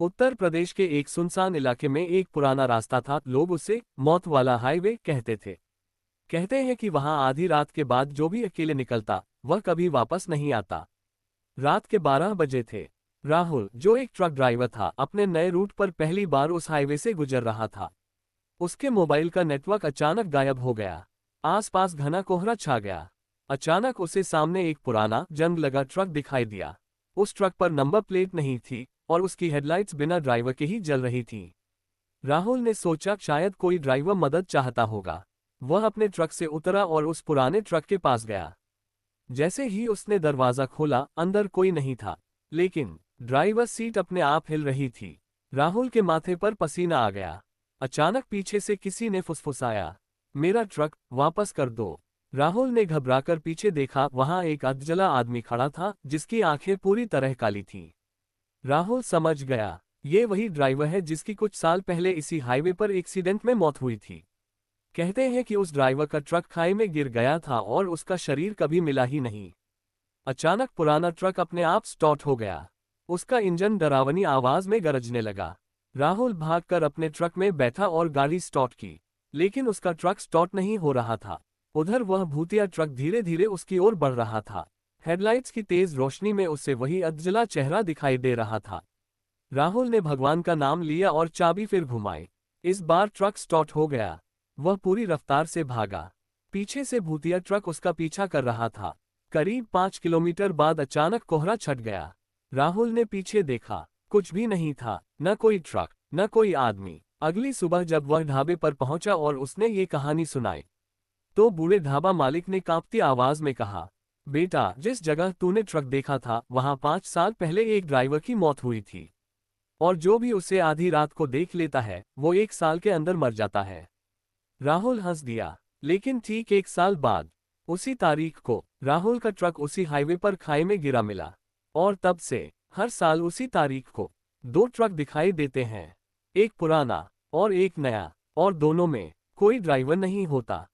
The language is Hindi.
उत्तर प्रदेश के एक सुनसान इलाके में एक पुराना रास्ता था। लोग उसे मौत वाला हाईवे कहते थे। कहते हैं कि वहां आधी रात के बाद जो भी अकेले निकलता वह कभी वापस नहीं आता। रात के 12 बजे थे। राहुल, जो एक ट्रक ड्राइवर था, अपने नए रूट पर पहली बार उस हाईवे से गुजर रहा था। उसके मोबाइल का नेटवर्क अचानक गायब हो गया। आसपास घना कोहरा छा गया। अचानक उसे सामने एक पुराना जंग लगा ट्रक दिखाई दिया। उस ट्रक पर नंबर प्लेट नहीं थी और उसकी हेडलाइट्स बिना ड्राइवर के ही जल रही थीं। राहुल ने सोचा शायद कोई ड्राइवर मदद चाहता होगा। वह अपने ट्रक से उतरा और उस पुराने ट्रक के पास गया। जैसे ही उसने दरवाजा खोला, अंदर कोई नहीं था, लेकिन ड्राइवर सीट अपने आप हिल रही थी। राहुल के माथे पर पसीना आ गया। अचानक पीछे से किसी ने फुसफुसाया, मेरा ट्रक वापस कर दो। राहुल ने घबराकर पीछे देखा। वहां एक अधजला आदमी खड़ा था जिसकी आंखें पूरी तरह काली थीं। राहुल समझ गया, ये वही ड्राइवर है जिसकी कुछ साल पहले इसी हाईवे पर एक्सीडेंट में मौत हुई थी। कहते हैं कि उस ड्राइवर का ट्रक खाई में गिर गया था और उसका शरीर कभी मिला ही नहीं। अचानक पुराना ट्रक अपने आप स्टार्ट हो गया। उसका इंजन डरावनी आवाज में गरजने लगा। राहुल भागकर अपने ट्रक में बैठा और गाड़ी स्टार्ट की, लेकिन उसका ट्रक स्टार्ट नहीं हो रहा था। उधर वह भूतिया ट्रक धीरे धीरे उसकी ओर बढ़ रहा था। हेडलाइट्स की तेज रोशनी में उससे वही अधजला चेहरा दिखाई दे रहा था। राहुल ने भगवान का नाम लिया और चाबी फिर घुमाई। इस बार ट्रक स्टार्ट हो गया। वह पूरी रफ्तार से भागा। पीछे से भूतिया ट्रक उसका पीछा कर रहा था। करीब 5 किलोमीटर बाद अचानक कोहरा छट गया। राहुल ने पीछे देखा, कुछ भी नहीं था, न कोई ट्रक, न कोई आदमी। अगली सुबह जब वह ढाबे पर पहुंचा और उसने ये कहानी सुनाई, तो बूढ़े ढाबा मालिक ने कांपती आवाज में कहा, बेटा, जिस जगह तूने ट्रक देखा था वहां 5 साल पहले एक ड्राइवर की मौत हुई थी, और जो भी उसे आधी रात को देख लेता है वो 1 साल के अंदर मर जाता है। राहुल हंस दिया, लेकिन ठीक 1 साल बाद, उसी तारीख को, राहुल का ट्रक उसी हाईवे पर खाई में गिरा मिला। और तब से हर साल उसी तारीख को 2 ट्रक दिखाई देते हैं, एक पुराना और एक नया, और दोनों में कोई ड्राइवर नहीं होता।